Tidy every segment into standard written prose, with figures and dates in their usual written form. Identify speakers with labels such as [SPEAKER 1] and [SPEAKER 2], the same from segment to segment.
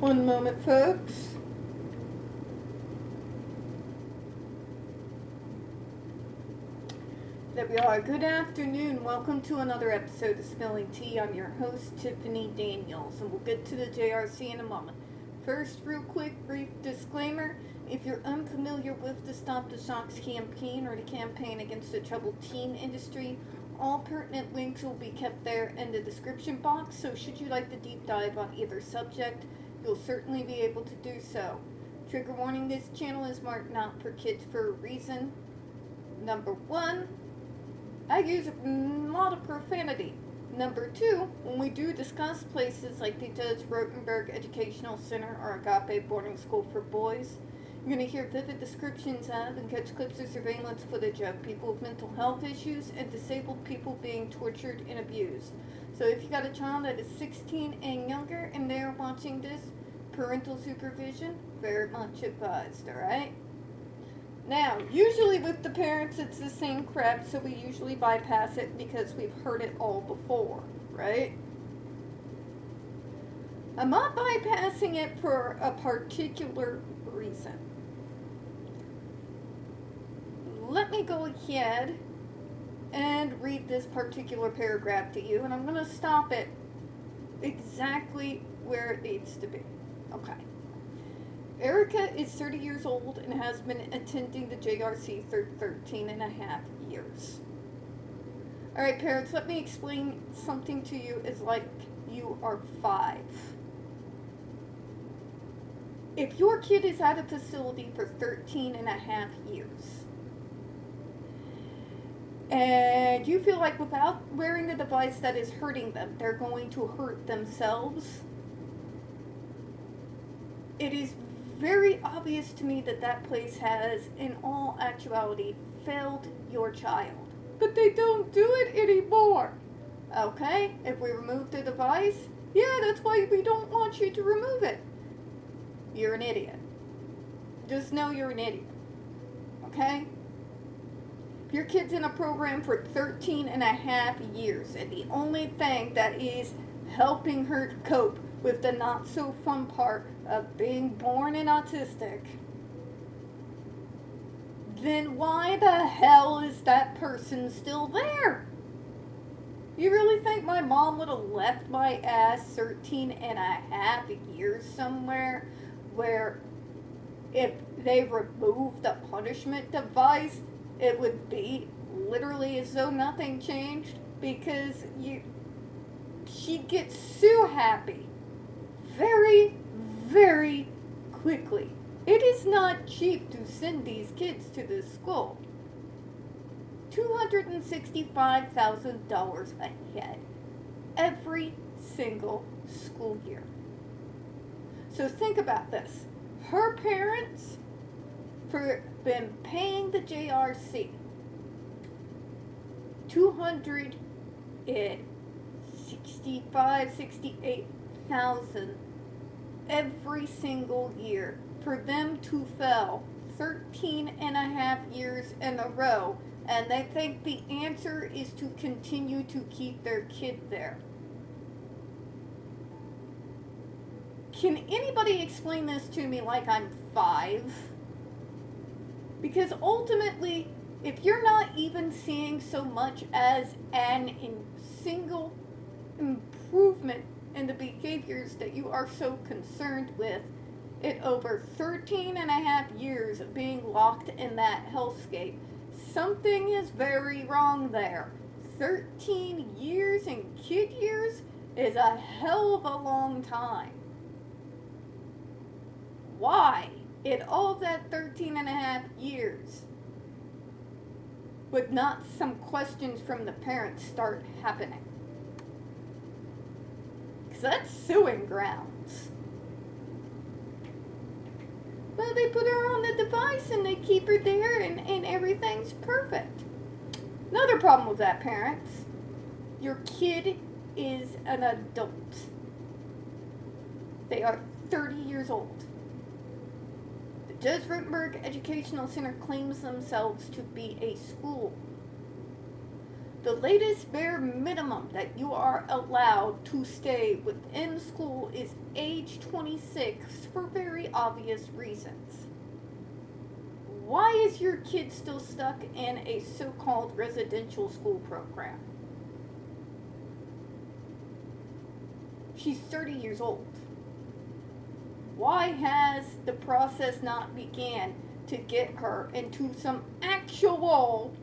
[SPEAKER 1] One moment, folks. There we are. Good afternoon. Welcome to another episode of Spilling Tea. I'm your host, Tiffany Daniels, and we'll get to the JRC in a moment. First, real quick, brief disclaimer. If you're unfamiliar with the Stop the Shocks campaign or the campaign against the troubled teen industry, all pertinent links will be kept there in the description box, so should you like to deep dive on either subject, you'll certainly be able to do so. Trigger warning, this channel is marked not for kids for a reason. Number 1, I use a lot of profanity. Number 2, when we do discuss places like the Rotenberg Educational Center or Agape Boarding School for Boys, you're going to hear vivid descriptions of and catch clips of surveillance footage of people with mental health issues and disabled people being tortured and abused. So if you got a child that is 16 and younger and they're watching this, parental supervision, very much advised, alright? Now, usually with the parents it's the same crap, so we usually bypass it because we've heard it all before, right? I'm not bypassing it for a particular reason. Let me go ahead and read this particular paragraph to you, and I'm going to stop it exactly where it needs to be. Okay. Erica is 30 years old and has been attending the JRC for 13 and a half years. Alright, parents, let me explain something to you. It's like you are 5. If your kid is at a facility for 13 and a half years, and you feel like without wearing the device that is hurting them, they're going to hurt themselves, it is very obvious to me that that place has, in all actuality, failed your child. But they don't do it anymore. Okay? If we remove the device, yeah, that's why we don't want you to remove it. You're an idiot. Just know you're an idiot. Okay? If your kid's in a program for 13 and a half years, and the only thing that is helping her cope with the not so fun part of being born and autistic, then why the hell is that person still there? You really think my mom would have left my ass 13 and a half years somewhere where if they removed the punishment device, it would be literally as though nothing changed? Because she'd get so happy very, very quickly. It is not cheap to send these kids to this school. $265,000 a head every single school year. So think about this. Her parents for been paying the JRC $268,000 every single year for them to fail 13 and a half years in a row, and they think the answer is to continue to keep their kid there. Can anybody explain this to me like I'm 5? Because ultimately, if you're not even seeing so much as single improvement in the behaviors that you are so concerned with, in over 13 and a half years of being locked in that hellscape, something is very wrong there. 13 years in kid years is a hell of a long time. Why, in all that 13 and a half years, would not some questions from the parents start happening? Because that's suing grounds. Well, they put her on the device and they keep her there and everything's perfect. Another problem with that, parents. Your kid is an adult. They are 30 years old. The Rotenberg Educational Center claims themselves to be a school. The latest bare minimum that you are allowed to stay within school is age 26 for very obvious reasons. Why is your kid still stuck in a so-called residential school program? She's 30 years old. Why has the process not began to get her into some actual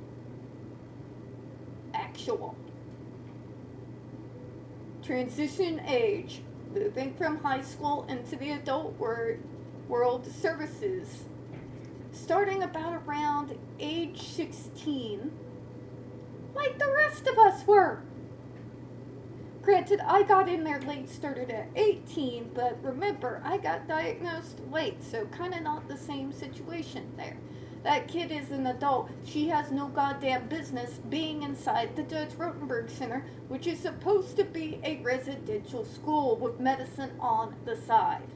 [SPEAKER 1] transition age, moving from high school into the adult world services, starting about around age 16, like the rest of us were? Granted, I got in there late, started at 18, but remember, I got diagnosed late, so kind of not the same situation there. That kid is an adult. She has no goddamn business being inside the Judge Rotenberg Center, which is supposed to be a residential school with medicine on the side.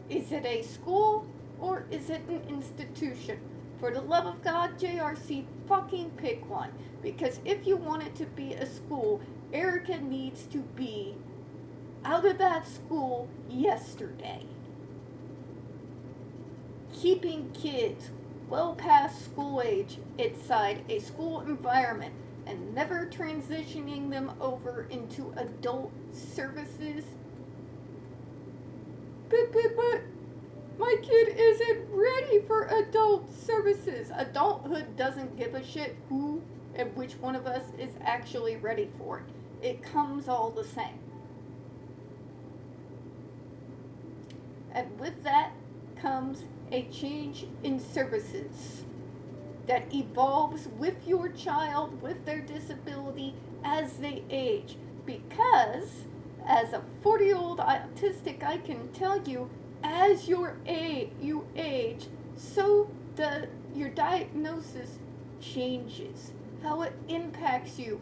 [SPEAKER 1] Is it a school or is it an institution? For the love of God, JRC, fucking pick one. Because if you want it to be a school, Erica needs to be out of that school yesterday. Keeping kids well past school age inside a school environment and never transitioning them over into adult services. But my kid isn't ready for adult services. Adulthood doesn't give a shit who and which one of us is actually ready for it. It comes all the same. And with that comes a change in services that evolves with your child, with their disability as they age. Because as a 40-year-old autistic, I can tell you, as you age, so your diagnosis changes. How it impacts you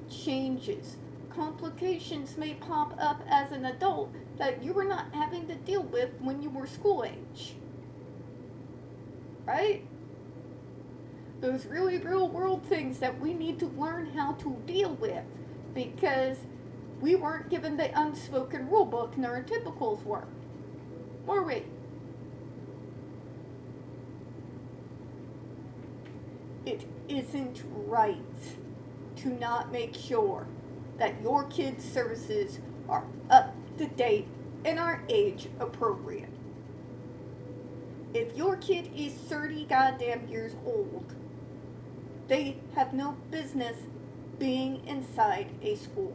[SPEAKER 1] changes. Complications may pop up as an adult that you were not having to deal with when you were school age. Right? Those really real world things that we need to learn how to deal with, because we weren't given the unspoken rule book neurotypicals were we? It isn't right to not make sure that your kids' services are up to date and are age appropriate. If your kid is 30 goddamn years old, they have no business being inside a school.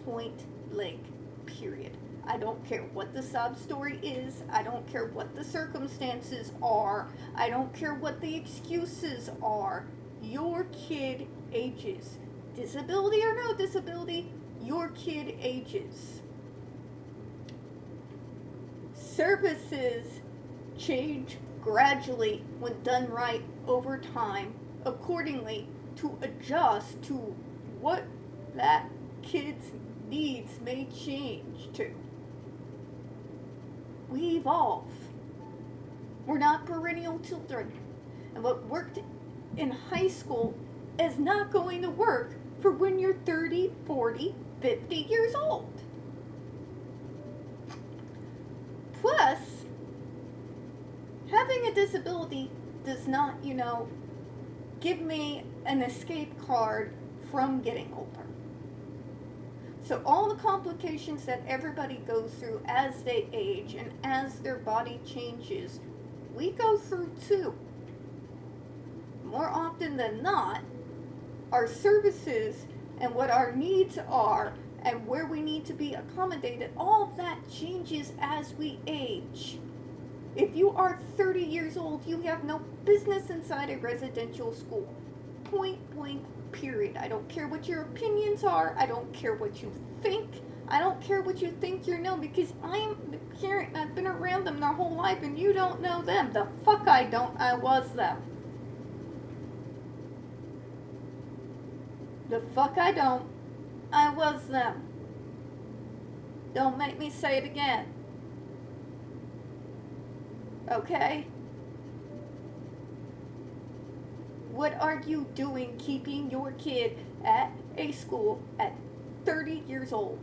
[SPEAKER 1] Point blank, period. I don't care what the sob story is. I don't care what the circumstances are. I don't care what the excuses are. Your kid ages. Disability or no disability, your kid ages. Services change gradually when done right over time, accordingly to adjust to what that kid's needs may change to. We evolve. We're not perennial children. And what worked in high school is not going to work for when you're 30, 40, 50 years old. Plus, having a disability does not, give me an escape card from getting older. So all the complications that everybody goes through as they age and as their body changes, we go through too. More often than not, our services and what our needs are and where we need to be accommodated, all of that changes as we age. If you are 30 years old, you have no business inside a residential school. Point blank, period. I don't care what your opinions are. I don't care what you think. I don't care what you think you know, because I'm the parent and I've been around them their whole life and you don't know them. The fuck I don't. I was them. The fuck I don't. I was them. Don't make me say it again. Okay? What are you doing keeping your kid at a school at 30 years old.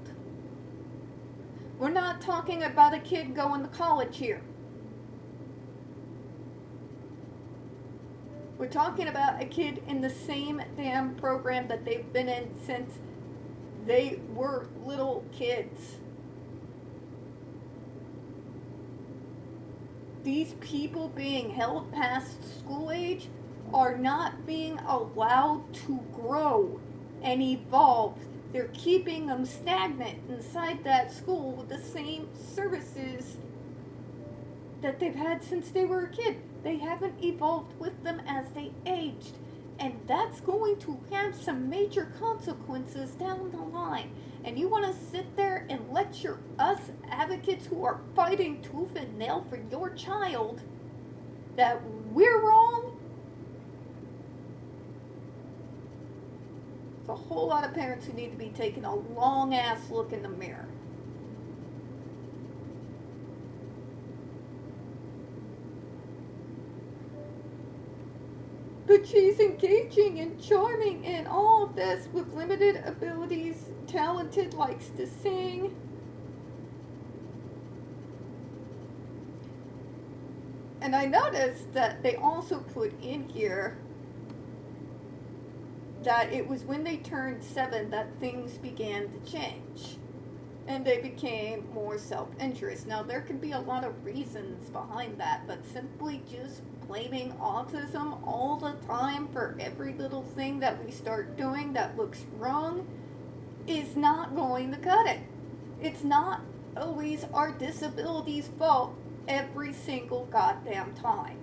[SPEAKER 1] We're not talking about a kid going to college here. We're talking about a kid in the same damn program that they've been in since they were little kids. These people being held past school age are not being allowed to grow and evolve. They're keeping them stagnant inside that school with the same services that they've had since they were a kid. They haven't evolved with them as they aged. And that's going to have some major consequences down the line. And you want to sit there and lecture us advocates who are fighting tooth and nail for your child that we're wrong? There's a whole lot of parents who need to be taking a long ass look in the mirror. But she's engaging and charming and all of this with limited abilities, talented, likes to sing. And I noticed that they also put in here that it was when they turned 7 that things began to change. And they became more self-interest. Now, there could be a lot of reasons behind that, but simply just blaming autism all the time for every little thing that we start doing that looks wrong is not going to cut it. It's not always our disability's fault every single goddamn time.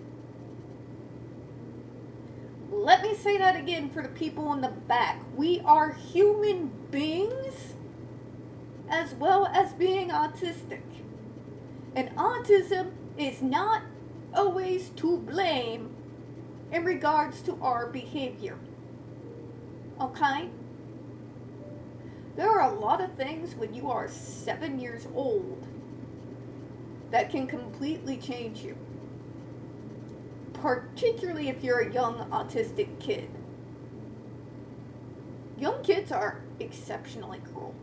[SPEAKER 1] Let me say that again for the people in the back. We are human beings as well as being autistic. And autism is not always to blame in regards to our behavior. Okay? There are a lot of things when you are 7 years old that can completely change you. Particularly if you're a young autistic kid. Young kids are exceptionally cruel.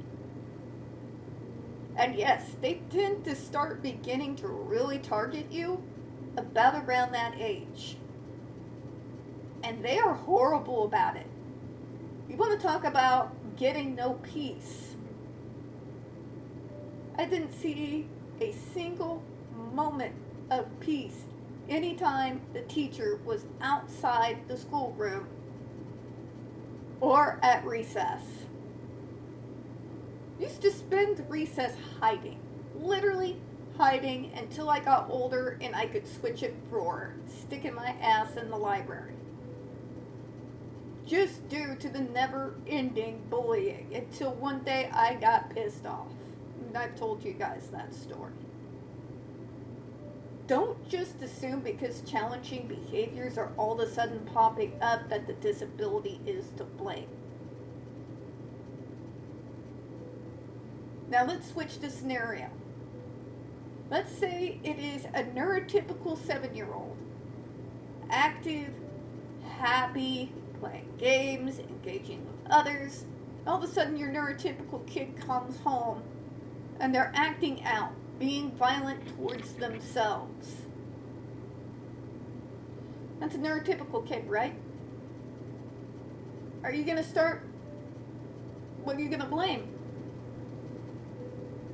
[SPEAKER 1] And yes, they tend to start beginning to really target you about around that age. And they are horrible about it. You want to talk about getting no peace. I didn't see a single moment of peace anytime the teacher was outside the schoolroom or at recess. Used to spend recess hiding, literally hiding until I got older and I could switch it for sticking my ass in the library. Just due to the never-ending bullying until one day I got pissed off. And I've told you guys that story. Don't just assume because challenging behaviors are all of a sudden popping up that the disability is to blame. Now let's switch the scenario. Let's say it is a neurotypical 7-year-old. Active, happy, playing games, engaging with others. All of a sudden your neurotypical kid comes home and they're acting out, being violent towards themselves. That's a neurotypical kid, right? Are you going to start, what are you going to blame?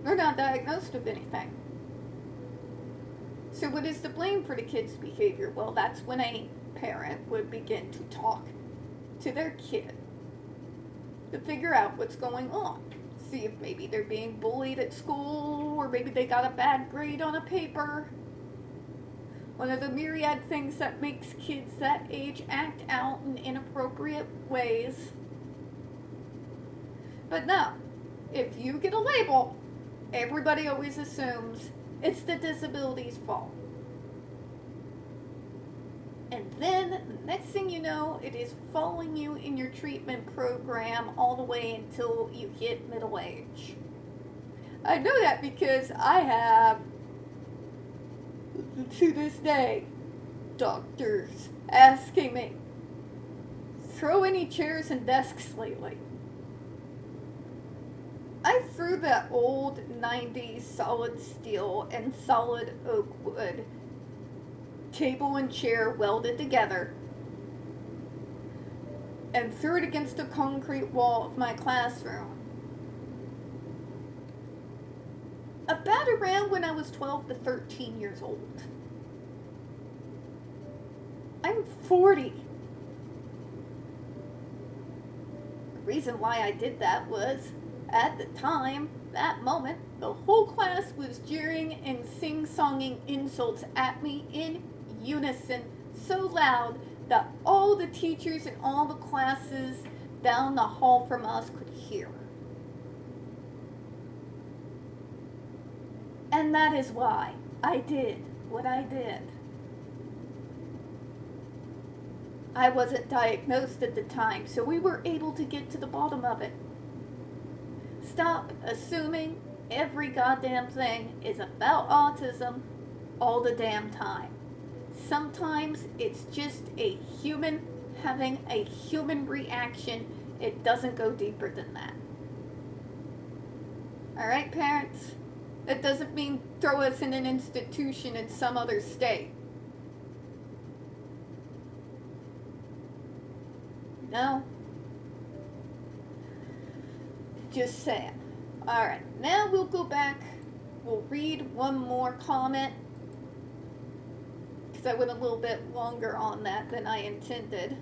[SPEAKER 1] They're not diagnosed with anything. So what is the blame for the kid's behavior? Well, that's when a parent would begin to talk to their kid to figure out what's going on. See if maybe they're being bullied at school, or maybe they got a bad grade on a paper. One of the myriad things that makes kids that age act out in inappropriate ways. But no, if you get a label, everybody always assumes it's the disability's fault. And then, the next thing you know, it is following you in your treatment program all the way until you hit middle age. I know that because I have, to this day, doctors asking me, throw any chairs and desks lately. remember that old 90s solid steel and solid oak wood table and chair welded together and threw it against the concrete wall of my classroom. About around when I was 12 to 13 years old. I'm 40. The reason why I did that was, at the time, that moment, the whole class was jeering and sing-songing insults at me in unison so loud that all the teachers in all the classes down the hall from us could hear. And that is why I did what I did. I wasn't diagnosed at the time, so we were able to get to the bottom of it. Stop assuming every goddamn thing is about autism all the damn time. Sometimes it's just a human having a human reaction. It doesn't go deeper than that. Alright, parents? That doesn't mean throw us in an institution in some other state. No. Just saying. Alright, now we'll go back. We'll read one more comment. Because I went a little bit longer on that than I intended.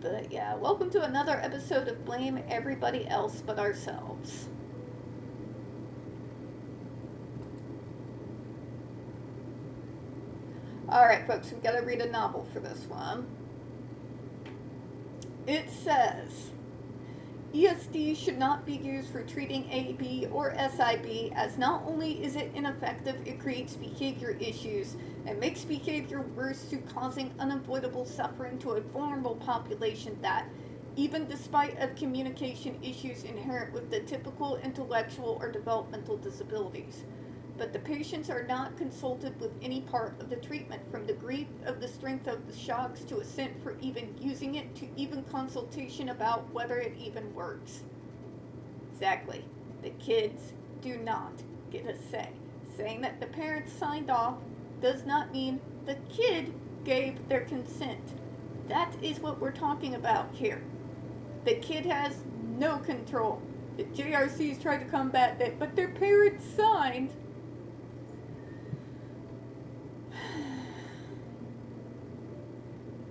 [SPEAKER 1] But yeah, welcome to another episode of Blame Everybody Else But Ourselves. Alright folks, we've got to read a novel for this one. It says, ESD should not be used for treating AB or SIB, as not only is it ineffective, it creates behavior issues and makes behavior worse through causing unavoidable suffering to a vulnerable population that, even despite of communication issues inherent with the typical intellectual or developmental disabilities. But the patients are not consulted with any part of the treatment, from the grief of the strength of the shocks to assent for even using it to even consultation about whether it even works. Exactly. The kids do not get a say. Saying that the parents signed off does not mean the kid gave their consent. That is what we're talking about here. The kid has no control. The JRCs tried to combat that, but their parents signed.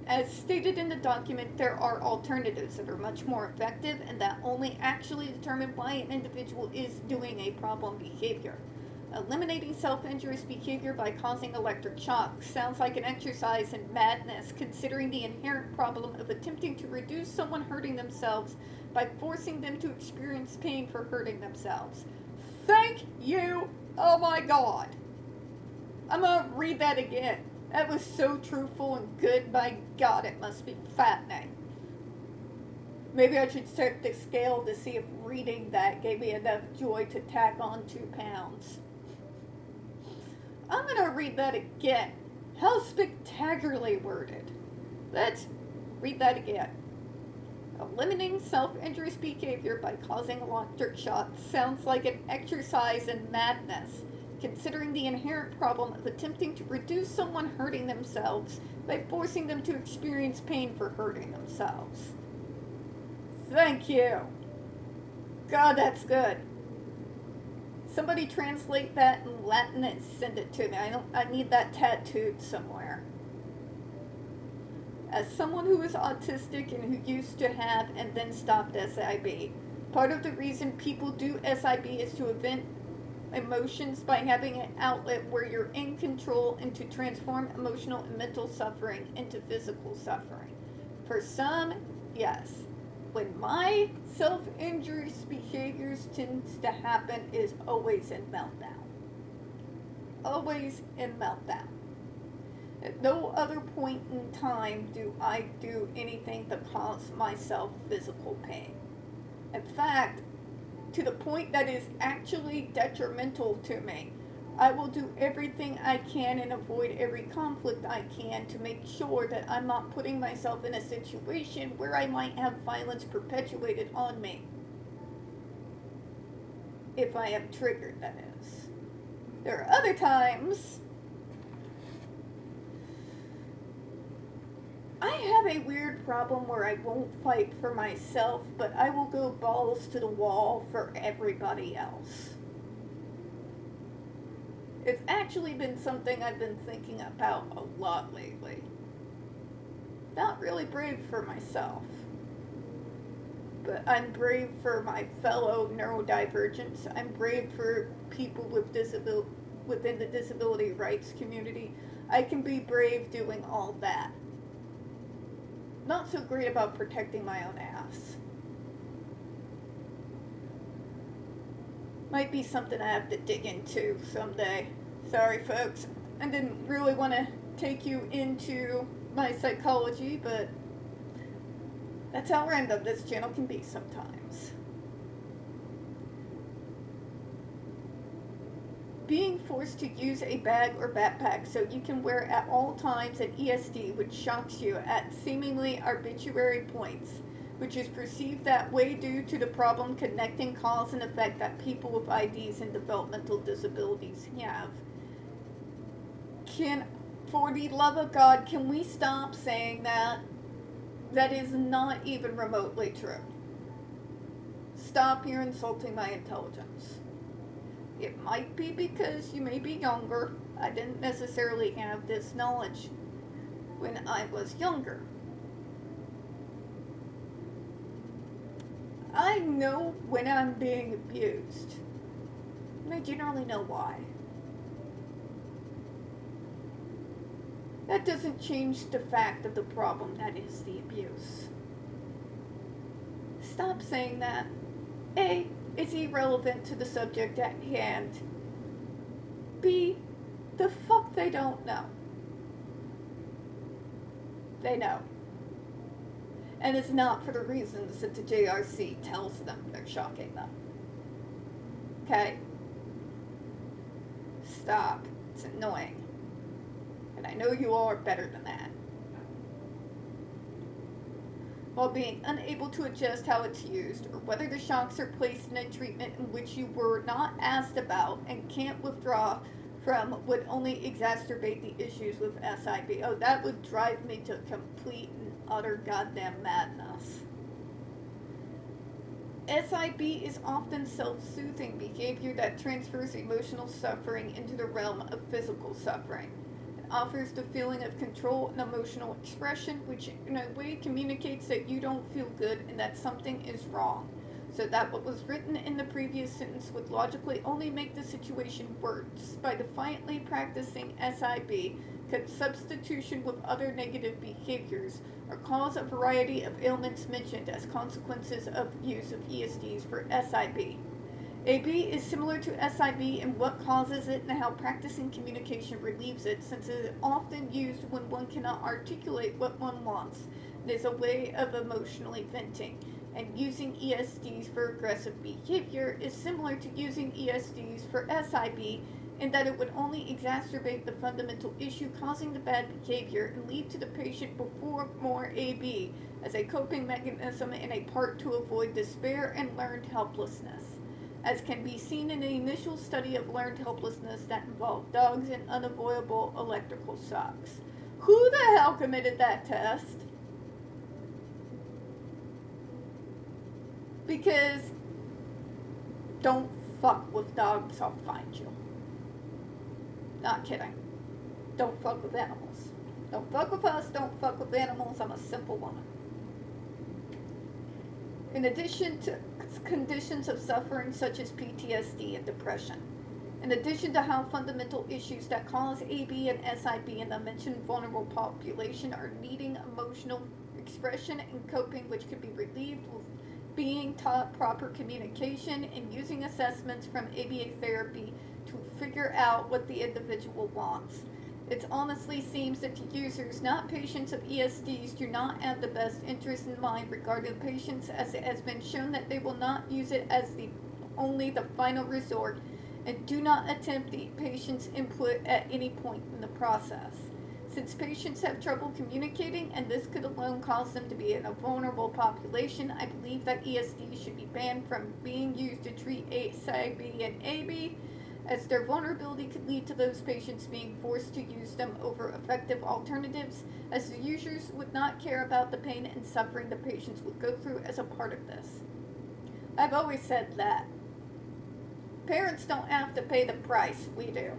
[SPEAKER 1] As stated in the document, there are alternatives that are much more effective and that only actually determine why an individual is doing a problem behavior. Eliminating self-injurious behavior by causing electric shock sounds like an exercise in madness, considering the inherent problem of attempting to reduce someone hurting themselves by forcing them to experience pain for hurting themselves. Thank you! Oh my god! I'm gonna read that again. That was so truthful and good, my god, it must be fattening. Maybe I should check the scale to see if reading that gave me enough joy to tack on 2 pounds. I'm gonna read that again. How spectacularly worded. Let's read that again. Eliminating self-injurious behavior by causing electric shock sounds like an exercise in madness, considering the inherent problem of attempting to reduce someone hurting themselves by forcing them to experience pain for hurting themselves. Thank you. God, that's good. Somebody translate that in Latin and send it to me. I need that tattooed somewhere. As someone who is autistic and who used to have and then stopped SIB, part of the reason people do SIB is to vent emotions by having an outlet where you're in control and to transform emotional and mental suffering into physical suffering. For some, yes. When my self-injurious behaviors tends to happen is always in meltdown. Always in meltdown. At no other point in time do I do anything to cause myself physical pain. In fact, to the point that is actually detrimental to me, I will do everything I can and avoid every conflict I can to make sure that I'm not putting myself in a situation where I might have violence perpetuated on me. If I am triggered, that is. There are other times I have a weird problem where I won't fight for myself, but I will go balls to the wall for everybody else. It's actually been something I've been thinking about a lot lately. Not really brave for myself, but I'm brave for my fellow neurodivergents. I'm brave for people with within the disability rights community. I can be brave doing all that. Not so great about protecting my own ass. Might be something I have to dig into someday. Sorry, folks. I didn't really want to take you into my psychology, but that's how random this channel can be sometimes. Being forced to use a bag or backpack so you can wear at all times at ESD, which shocks you at seemingly arbitrary points, which is perceived that way due to the problem connecting cause and effect that people with IDs and developmental disabilities have. For the love of God, can we stop saying that? That is not even remotely true. Stop, you're insulting my intelligence. It might be because you may be younger. I didn't necessarily have this knowledge when I was younger. I know when I'm being abused, and I generally know why. That doesn't change the fact of the problem that is the abuse. Stop saying that. A, it's irrelevant to the subject at hand. B, the fuck they don't know. They know. And it's not for the reasons that the JRC tells them they're shocking them. Okay? Stop. It's annoying. And I know you all are better than that. While being unable to adjust how it's used, or whether the shocks are placed in a treatment in which you were not asked about and can't withdraw from, would only exacerbate the issues with SIB. Oh, that would drive me to complete and utter goddamn madness. SIB is often self-soothing behavior that transfers emotional suffering into the realm of physical suffering. Offers the feeling of control and emotional expression, which in a way communicates that you don't feel good and that something is wrong, so that what was written in the previous sentence would logically only make the situation worse. By defiantly practicing SIB, substitution with other negative behaviors, or cause a variety of ailments mentioned as consequences of use of ESDs for SIB. AB is similar to SIB in what causes it and how practicing communication relieves it, since it is often used when one cannot articulate what one wants. It is a way of emotionally venting, and using ESDs for aggressive behavior is similar to using ESDs for SIB in that it would only exacerbate the fundamental issue causing the bad behavior and lead to the patient before more AB as a coping mechanism and a part to avoid despair and learned helplessness, as can be seen in the initial study of learned helplessness that involved dogs and unavoidable electrical shocks. Who the hell committed that test? Because don't fuck with dogs, I'll find you. Not kidding. Don't fuck with animals. Don't fuck with us, don't fuck with animals, I'm a simple woman. In addition to conditions of suffering such as PTSD and depression, in addition to how fundamental issues that cause AB and SIB in the mentioned vulnerable population are needing emotional expression and coping, which can be relieved with being taught proper communication and using assessments from ABA therapy to figure out what the individual wants. It honestly seems that the users, not patients of ESDs, do not have the best interest in mind regarding patients, as it has been shown that they will not use it as only the final resort, and do not attempt the patient's input at any point in the process. Since patients have trouble communicating and this could alone cause them to be in a vulnerable population, I believe that ESD should be banned from being used to treat ASAB and AB, as their vulnerability could lead to those patients being forced to use them over effective alternatives, as the users would not care about the pain and suffering the patients would go through as a part of this. I've always said that parents don't have to pay the price, we do.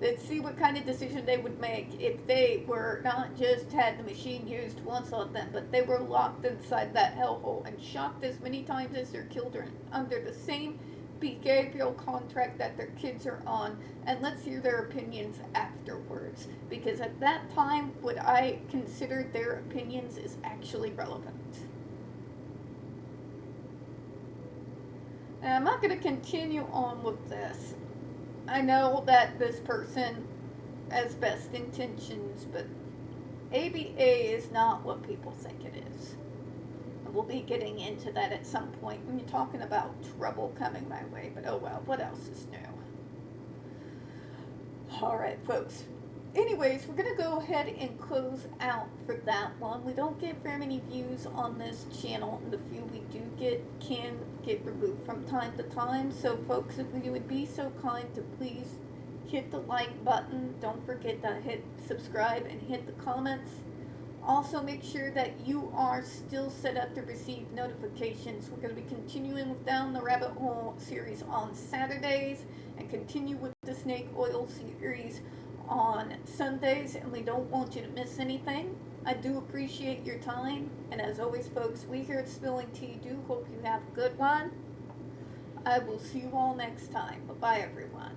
[SPEAKER 1] Let's see what kind of decision they would make if they were not just had the machine used once on them, but they were locked inside that hellhole and shocked as many times as their children under the same behavioral contract that their kids are on, and let's hear their opinions afterwards, because at that time what I considered their opinions is actually relevant. And I'm not going to continue on with this. I know that this person has best intentions, but ABA is not what people think it is. And we'll be getting into that at some point when you're talking about trouble coming my way, but oh well, what else is new? Alright, folks. Anyways, we're going to go ahead and close out for that one. We don't get very many views on this channel, and the few we do get can get removed from time to time. So folks, if you would be so kind to please hit the like button. Don't forget to hit subscribe and hit the comments. Also, make sure that you are still set up to receive notifications. We're going to be continuing with Down the Rabbit Hole series on Saturdays and continue with the Snake Oil series on Sundays, and we don't want you to miss anything. I do appreciate your time, and as always, folks, we here at Spilling Tea do hope you have a good one. I will see you all next time. Bye-bye, everyone.